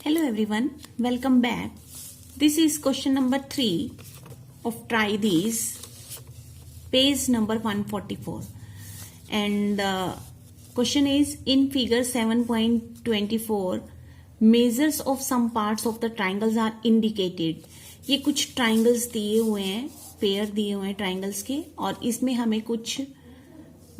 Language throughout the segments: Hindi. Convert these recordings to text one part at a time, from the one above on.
Hello everyone, welcome back. This is question number 3 of Try These, page number 144. And the question is in figure 7.24, measures of some parts of the triangles are indicated. ये कुछ triangles दिए हुए हैं, पेयर दिए हुए हैं triangles के, और इसमें हमें कुछ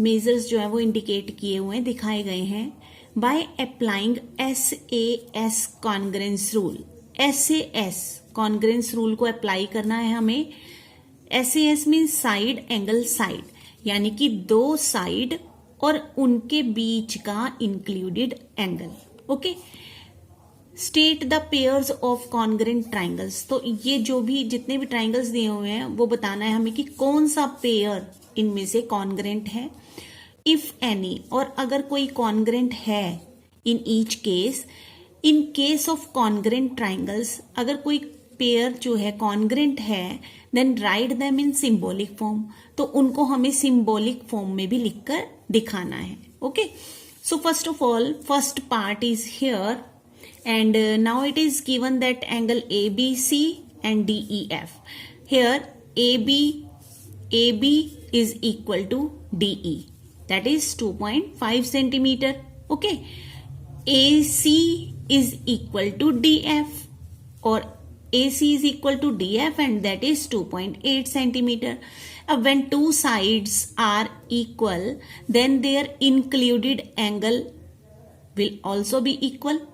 measures जो है वो indicate किए हुए हैं, दिखाए गए हैं. By applying SAS congruence rule, SAS congruence rule को अप्लाई करना है हमें. SAS means side angle side, यानी कि दो साइड और उनके बीच का included angle. Okay, state the pairs of congruent triangles. तो ये जो भी जितने भी ट्राइंगल्स दिए हुए हैं वो बताना है हमें कि कौन सा पेयर इनमें से कॉन्ग्रेंट है. इफ एनी, और अगर कोई कॉन्ग्रेंट है in each case. In case of congruent triangles, अगर कोई पेयर जो है कॉन्ग्रेंट है, then write them in symbolic form. तो उनको हमें सिंबॉलिक फॉर्म में भी लिखकर दिखाना है. Okay, so first of all first part is here and now it is given that angle ABC and DEF. Here AB is equal to DE, that is 2.5 centimeter. Okay, AC is equal to DF, or AC is equal to DF, and that is 2.8 centimeter. When two sides are equal, then their included angle will also be equal.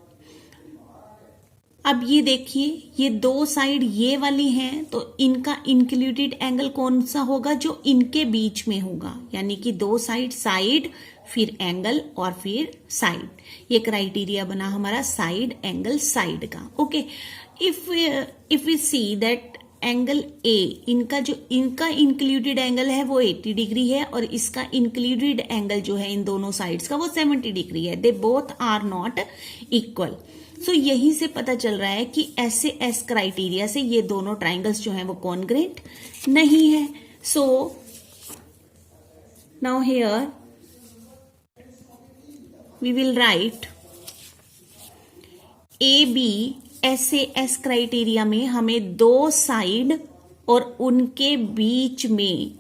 अब ये देखिए, ये दो साइड ये वाली हैं, तो इनका इंक्लूडेड एंगल कौन सा होगा? जो इनके बीच में होगा, यानी कि दो साइड, साइड फिर एंगल और फिर साइड. ये क्राइटेरिया बना हमारा साइड एंगल साइड का. Okay, if we see that angle A, इनका इंक्लूडेड एंगल है वो 80 डिग्री है, और इसका इंक्लूडेड एंगल जो है इन दोनों साइड्स का वो 70 डिग्री है. They both are not equal. So यहीं से पता चल रहा है कि SAS क्राइटेरिया से ये दोनों ट्राइंगल्स जो हैं वो कॉन्ग्रेंट नहीं है. So now here we will write AB. SAS criteria में हमें दो साइड और उनके बीच में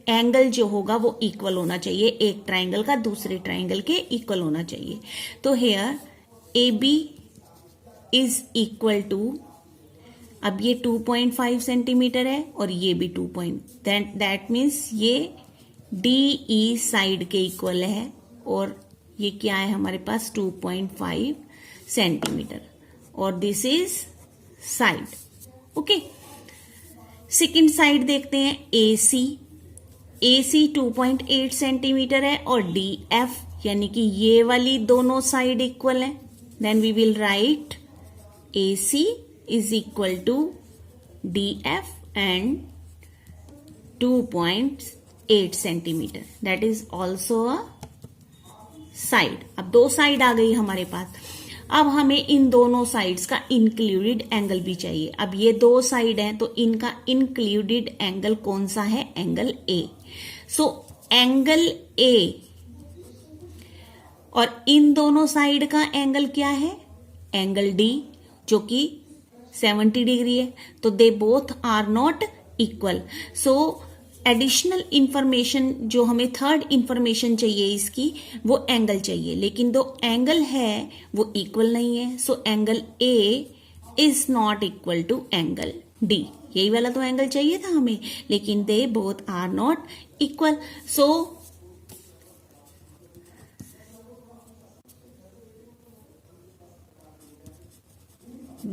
एंगल जो होगा वो इक्वल होना चाहिए. एक ट्राइंगल का दूसरे ट्राइंगल के इक्वल होना चाहिए. तो here AB is equal to, अब ये 2.5 सेंटीमीटर है और ये भी 2. दैट मीन्स ये DE साइड के इक्वल है, और ये क्या है हमारे पास 2.5 सेंटीमीटर, और this is side. Okay, second side देखते हैं AC. AC 2.8 सेंटीमीटर है, और DF यानी कि ये वाली दोनों साइड इक्वल है. Then we will write AC is equal to DF and 2.8 centimeter. That is also a side. अब दो साइड आ गई हमारे पास. अब हमें इन दोनों साइड्स का इंक्लूडेड एंगल भी चाहिए. अब ये दो साइड हैं, तो इनका इंक्लूडेड एंगल कौन सा है? Angle A. So angle A और इन दोनों साइड का एंगल क्या है? एंगल D, जो कि 70 डिग्री है. तो they both are not equal. So additional information जो हमें थर्ड इंफॉर्मेशन चाहिए इसकी, वो एंगल चाहिए, लेकिन दो एंगल है वो इक्वल नहीं है. So angle A is not equal to angle D. यही वाला तो एंगल चाहिए था हमें, लेकिन they both are not equal. So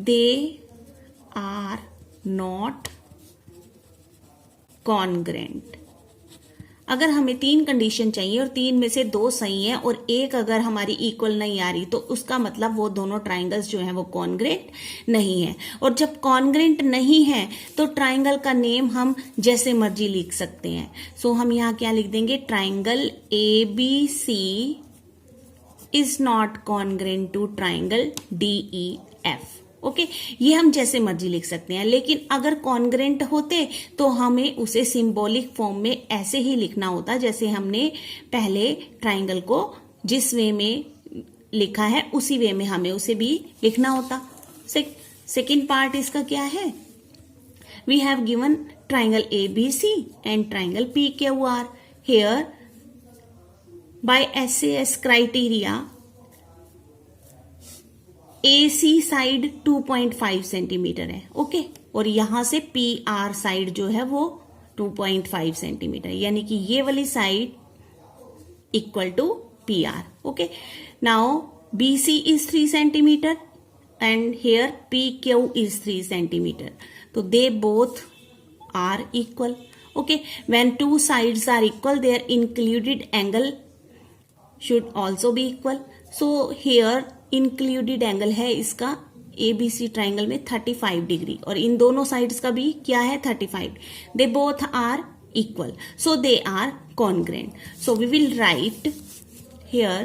they are not congruent. अगर हमें तीन कंडीशन चाहिए और तीन में से दो सही है और एक अगर हमारी इक्वल नहीं आ रही, तो उसका मतलब वो दोनों ट्राइंगल्स जो हैं वो कॉन्ग्रेंट नहीं है. और जब कॉन्ग्रेंट नहीं है तो ट्राइंगल का नेम हम जैसे मर्जी लिख सकते हैं. सो हम यहाँ क्या लिख देंगे? Triangle ABC is not congruent to triangle DEF. Okay, ये हम जैसे मर्जी लिख सकते हैं, लेकिन अगर कॉन्ग्रेंट होते तो हमें उसे सिंबॉलिक फॉर्म में ऐसे ही लिखना होता जैसे हमने पहले ट्राइंगल को जिस वे में लिखा है उसी वे में हमें उसे भी लिखना होता. सेकेंड पार्ट इसका क्या है, we have given triangle ABC and triangle PQR. Here by SAS criteria AC side 2.5 centimetre है. ओके, और यहां से PR साइड जो है वो 2.5 सेंटीमीटर, यानी कि ये वाली side equal to PR. Okay, now BC is 3 centimetre and here PQ is 3 centimeter. So they both are equal. Okay, when two sides are equal, their included angle should also be equal. So here included angle है इसका ABC triangle में 35 डिग्री और इन दोनों sides का भी क्या है 35. They both are equal. So they are congruent. So we will write here.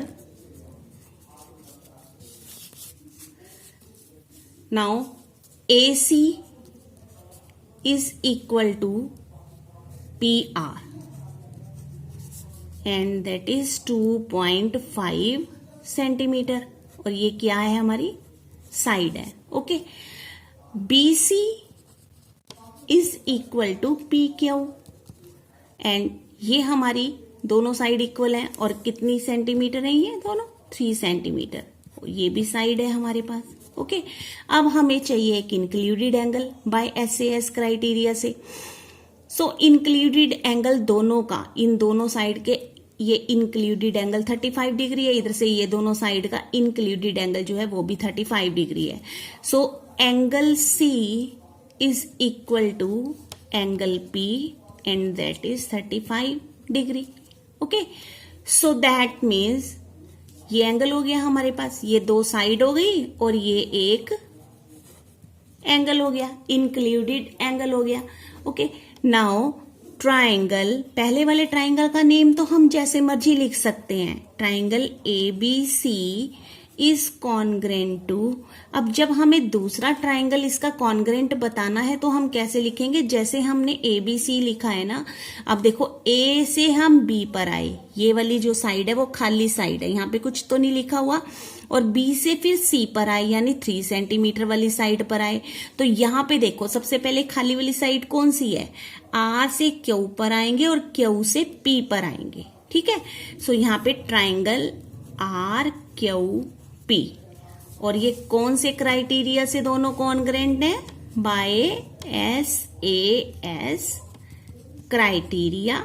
Now AC is equal to PR and that is 2.5 centimetre और ये क्या है हमारी साइड है. Okay, BC is equal to PQ and ये हमारी दोनों साइड इक्वल है और कितनी सेंटीमीटर है ये दोनों 3 सेंटीमीटर. ये भी साइड है हमारे पास. ओके, अब हमें चाहिए एक included angle by SAS criteria से. सो इंक्लूडेड एंगल दोनों का, इन दोनों साइड के ये इंक्लूडेड एंगल 35 डिग्री है, इधर से ये दोनों साइड का इंक्लूडेड एंगल जो है वो भी 35 डिग्री है. So angle C is equal to angle P and that is 35 degree. Okay, so that means ये एंगल हो गया हमारे पास, ये दो साइड हो गई और ये एक एंगल हो गया, इंक्लूडेड एंगल हो गया. ओके, नाउ ट्राइंगल, पहले वाले ट्राइंगल का नेम तो हम जैसे मर्जी लिख सकते हैं, triangle ABC is congruent to. अब जब हमें दूसरा ट्राइंगल इसका कॉन्ग्रेंट बताना है तो हम कैसे लिखेंगे, जैसे हमने ABC लिखा है ना. अब देखो A से हम B पर आए, ये वाली जो साइड है वो खाली साइड है, यहाँ पे कुछ तो नहीं लिखा हुआ, और B से फिर C पर आए यानी 3 सेंटीमीटर वाली साइड पर आए. तो यहाँ पे देखो सबसे पहले खाली वाली साइड कौन सी है, R से Q पर आएंगे और Q से P पर आएंगे. ठीक है, सो यहाँ पे ट्राइंगल RQP और ये कौन से क्राइटेरिया से दोनों कॉन्ग्रेंट है, by SAS criteria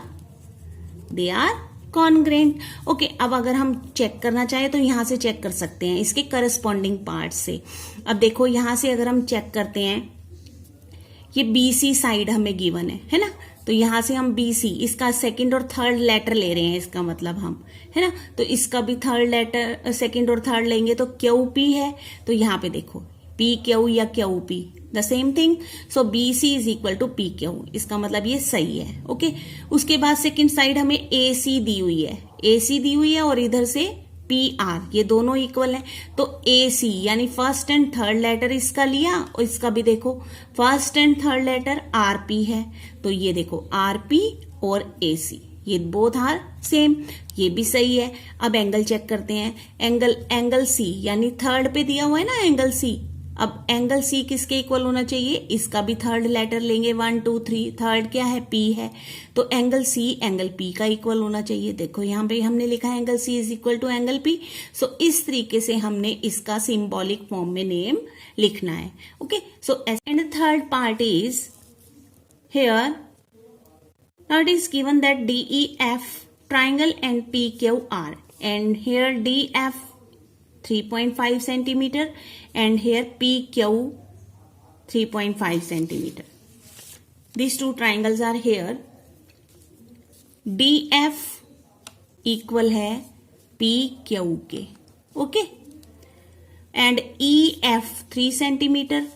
they are congruent. Okay, अब अगर हम चेक करना चाहें तो यहां से चेक कर सकते हैं इसके करस्पॉन्डिंग पार्ट से. अब देखो यहां से अगर हम चेक करते हैं, ये BC साइड हमें गिवन है ना, तो यहां से हम BC इसका सेकंड और थर्ड लेटर ले रहे हैं, इसका मतलब हम, है ना, तो इसका भी थर्ड लेटर सेकंड और थर्ड लेंगे तो QP है. तो यहां पे देखो PQ या QP the same thing. So BC is equal to PQ, इसका मतलब ये सही है. ओके, उसके बाद सेकंड साइड हमें AC दी हुई है, AC दी हुई है और इधर से PR, ये दोनों इक्वल है. तो AC यानी फर्स्ट एंड थर्ड लेटर इसका लिया और इसका भी देखो first and third letter RP है, तो ये देखो RP और AC ये बोथ आर सेम, ये भी सही है. अब एंगल चेक करते हैं, एंगल C यानी थर्ड पे दिया हुआ है ना एंगल C. अब एंगल C किसके इक्वल होना चाहिए, इसका भी थर्ड लेटर लेंगे 1 2 3, थर्ड क्या है P है, तो एंगल C एंगल P का इक्वल होना चाहिए. देखो यहाँ पे हमने लिखा है angle C is equal to angle P. So इस तरीके से हमने इसका सिंबॉलिक फॉर्म में नेम लिखना है. Okay, so and third part is here. Now it is given that DEF triangle and PQR and here DF 3.5 centimeter and here PQ 3.5 centimeter. These two triangles are here. DF equal है PQ के, okay? And EF 3 centimeter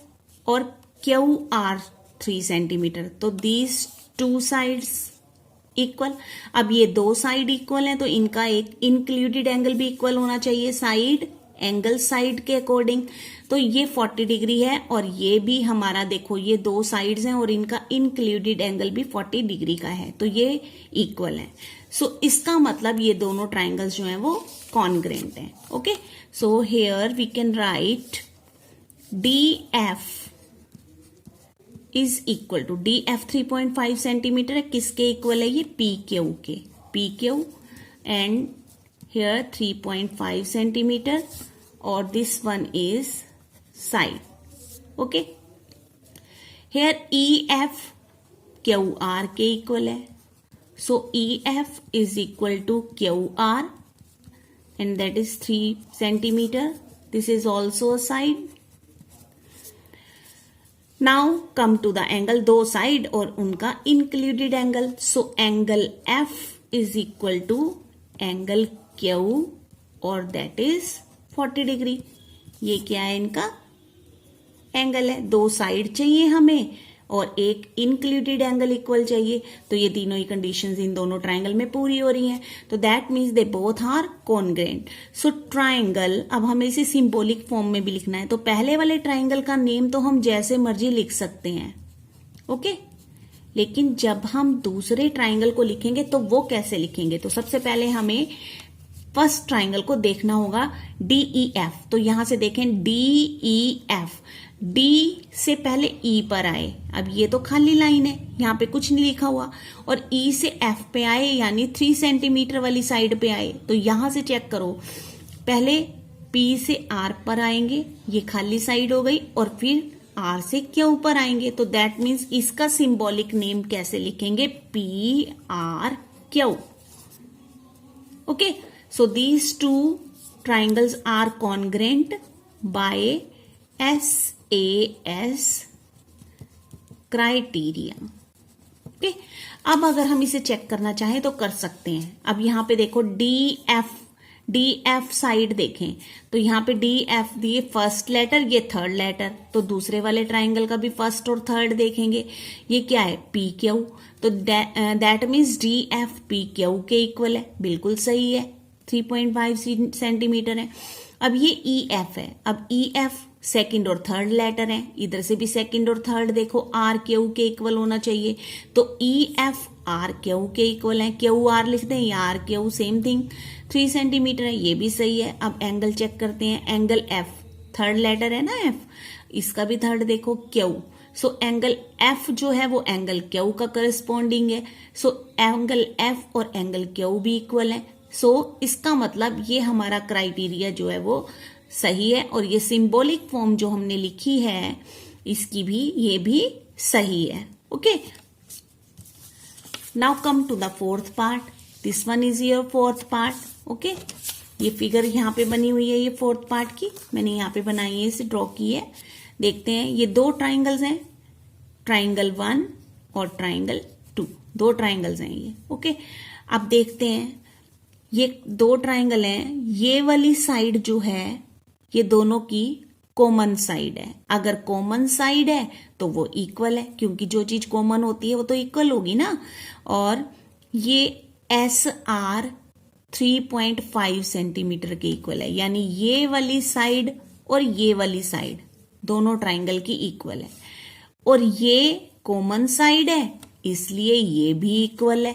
और QR 3 centimeter. तो these टू साइड्स इक्वल. अब ये दो साइड इक्वल हैं तो इनका एक इंक्लूडेड एंगल भी इक्वल होना चाहिए साइड एंगल साइड के अकॉर्डिंग. तो ये 40 डिग्री है और ये भी हमारा देखो ये दो साइड्स हैं और इनका इंक्लूडेड एंगल भी 40 डिग्री का है, तो ये इक्वल है. सो इसका मतलब ये दोनों ट्राइंगल्स जो हैं वो कॉन्ग्रेंट हैं. Okay, so here we can write D F is equal to, D F 3.5 centimetre है, किसके इक्वल है ये, पी क्यू के, P Q and here 3.5 centimetre और this one is side. Okay, here E F Q R के इक्वल है. So EF is equal to QR and that is 3 centimeter. This is also a side. Now come to the angle, दो side और उनका included angle. So angle F is equal to angle Q और that is 40 degree. ये क्या है, इनका एंगल है. दो साइड चाहिए हमें और एक इंक्लूडेड एंगल इक्वल चाहिए. तो ये तीनों ही कंडीशंस इन दोनों ट्राइंगल में पूरी हो रही हैं. तो that means they both are congruent. So triangle, अब हमें इसे सिंबॉलिक फॉर्म में भी लिखना है. तो पहले वाले ट्राइंगल का नेम तो हम जैसे मर्जी लिख सकते हैं, ओके. लेकिन जब हम दूसरे ट्राइंगल को लिखेंगे तो वो कैसे लिखेंगे, तो सबसे पहले हमें फर्स्ट ट्राइंगल को देखना होगा, डीई एफ. तो यहां से देखें डीई एफ, डी से पहले ई पर आए. अब ये तो खाली लाइन है, यहां पे कुछ नहीं लिखा हुआ. और ई से एफ पे आए यानी 3 सेंटीमीटर वाली साइड पे आए. तो यहां से चेक करो, पहले पी से आर पर आएंगे, ये खाली साइड हो गई, और फिर आर से क्यू पर आएंगे. तो दैट मीन्स इसका सिंबॉलिक नेम कैसे लिखेंगे, P R Q. Okay, so these two triangles are congruent by SAS criteria. Okay, अब अगर हम इसे चेक करना चाहें तो कर सकते हैं. अब यहां पे देखो डी एफ साइड देखें, तो यहां पे डी एफ दिए फर्स्ट लेटर, ये थर्ड लेटर. तो दूसरे वाले ट्राइंगल का भी फर्स्ट और थर्ड देखेंगे, ये क्या है, पी क्यू. तो that means D F P Q के इक्वल है. बिल्कुल सही है, 3.5 सेंटीमीटर है. अब ये ई एफ है. अब ई एफ सेकंड और थर्ड लेटर है, इधर से भी सेकंड और थर्ड देखो आर क्यू के इक्वल होना चाहिए. तो ई एफ आर क्यू के इक्वल है. क्यू आर लिख दें या R Q, same thing. 3 centimetre है, ये भी सही है. अब एंगल चेक करते हैं. एंगल एफ, थर्ड लेटर है ना एफ, इसका भी थर्ड देखो क्यू. सो एंगल एफ जो है वो एंगल क्यू का करस्पॉन्डिंग है. सो एंगल एफ और एंगल क्यू भी इक्वल है. सो इसका मतलब ये हमारा क्राइटेरिया जो है वो सही है. और ये सिंबॉलिक फॉर्म जो हमने लिखी है इसकी भी, ये भी सही है. Okay, now come to the fourth part. This one is your fourth part. Okay, ये फिगर यहाँ पे बनी हुई है, ये फोर्थ पार्ट की मैंने यहाँ पे बनाई है, इसे ड्रॉ की है. देखते हैं, ये दो ट्राइंगल्स हैं, ट्राइंगल 1 और ट्राइंगल 2, दो ट्राइंगल्स हैं ये. ओके, अब देखते हैं, ये दो ट्राइंगल हैं, ये वाली साइड जो है ये दोनों की कॉमन साइड है. अगर कॉमन साइड है तो वो इक्वल है, क्योंकि जो चीज कॉमन होती है वो तो इक्वल होगी ना. और ये एस आर 3.5 सेंटीमीटर के इक्वल है, यानी ये वाली साइड और ये वाली साइड दोनों ट्राइंगल की इक्वल है. और ये कॉमन साइड है इसलिए ये भी इक्वल है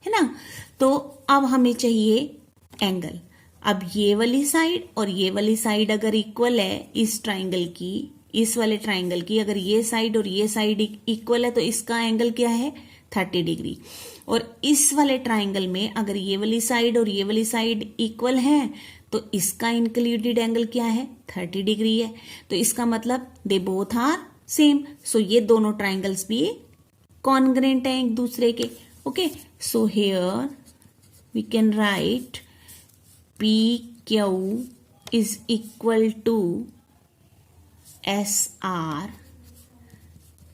ना. तो अब हमें चाहिए एंगल. अब ये वाली साइड और ये वाली साइड अगर इक्वल है इस ट्राइंगल की, इस वाले ट्राइंगल की अगर ये साइड और ये साइड इक्वल है तो इसका एंगल क्या है, 30 डिग्री. और इस वाले ट्राइंगल में अगर ये वाली साइड और ये वाली साइड इक्वल है तो इसका इंक्लूडेड एंगल क्या है, 30 डिग्री है. तो इसका मतलब दे बोथ आर सेम. सो ये दोनों ट्राइंगल्स भी कॉन्ग्रेंट हैं एक दूसरे के. Okay, so here we can write PQ is equal to SR,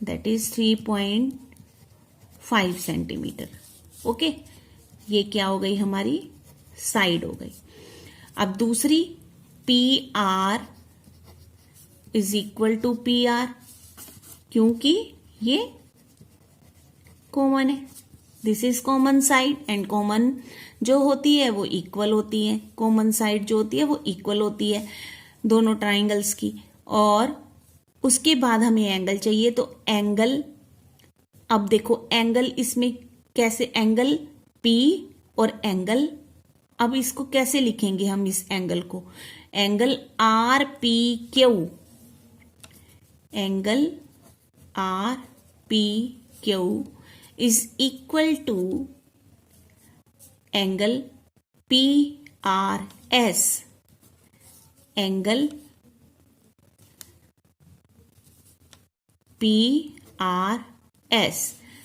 that is 3.5 centimetre. Okay, ये क्या हो गई, हमारी साइड हो गई. अब दूसरी PR is equal to PR, क्योंकि ये कॉमन है. This is common side and common जो होती है वो इक्वल होती है. कॉमन साइड जो होती है वो इक्वल होती है दोनों ट्राइंगल्स की. और उसके बाद हमें एंगल चाहिए. तो एंगल, अब देखो एंगल इसमें कैसे, एंगल P और एंगल, अब इसको कैसे लिखेंगे हम इस एंगल को, angle RPQ angle R P Q is equal to angle P R S, angle P R S.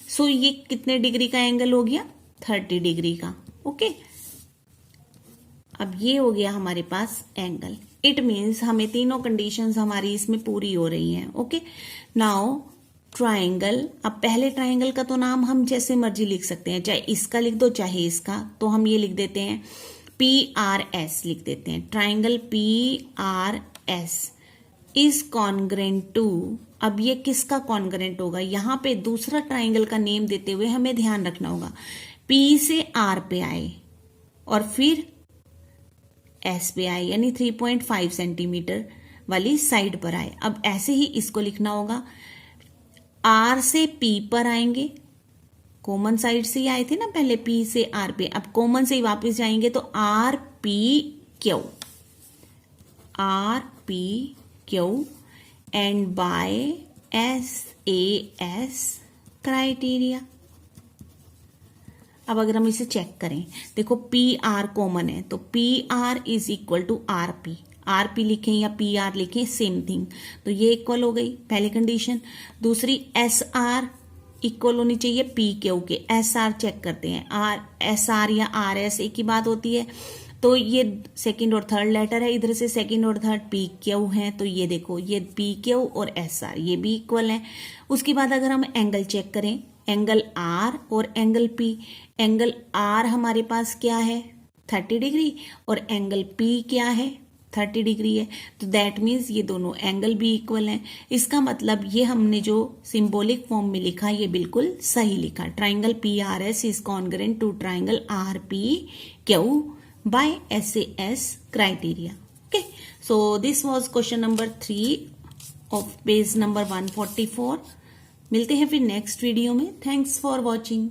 So ये कितने डिग्री का एंगल हो गया? 30 डिग्री का। ओके, अब ये हो गया हमारे पास एंगल। इट मीन्स हमें तीनों कंडीशंस हमारी इसमें पूरी हो रही हैं। Okay, now triangle. अब पहले ट्राइंगल का तो नाम हम जैसे मर्जी लिख सकते हैं, चाहे इसका लिख दो चाहे इसका, तो हम ये लिख देते हैं PRS लिख देते हैं। Triangle PRS is congruent to, अब ये किसका कॉन्ग्रेंट होगा? यहां पे दूसरा ट्राइंगल का नेम देते हुए हमें ध्यान रखना होगा, P से R पे आए और फिर S पे आए, यानी 3.5 सेंटीमीटर वाली साइड पर आए। अब ऐसे ही इसको लिखना होगा, R से P पर आएंगे, कॉमन साइड से ही आए थे ना पहले P से R पे, अब कॉमन से ही वापस जाएंगे तो RPQ, RPQ and by SAS criteria. अब अगर हम इसे चेक करें, देखो PR कॉमन है तो PR is equal to RP, RP लिखें या PR लिखें सेम थिंग, तो ये इक्वल हो गई पहली कंडीशन। दूसरी SR इक्वल होनी चाहिए PQ के, SR चेक करते हैं, SR या RS एक ही बात होती है, तो ये सेकंड और थर्ड लेटर है, इधर से सेकंड और थर्ड PQ है, तो ये देखो ये PQ और SR ये भी इक्वल है। उसके बाद अगर हम एंगल चेक करें, एंगल R और एंगल P, एंगल R हमारे पास क्या है 30 डिग्री और एंगल P क्या है 30 डिग्री है, तो दैट मीन्स ये दोनों एंगल भी इक्वल हैं। इसका मतलब ये हमने जो सिंबॉलिक फॉर्म में लिखा ये बिल्कुल सही लिखा। Triangle PRS is congruent to triangle RPQ by SAS criteria. Okay, so this was question number 3 of page number 144. मिलते हैं फिर नेक्स्ट वीडियो में। Thanks for watching.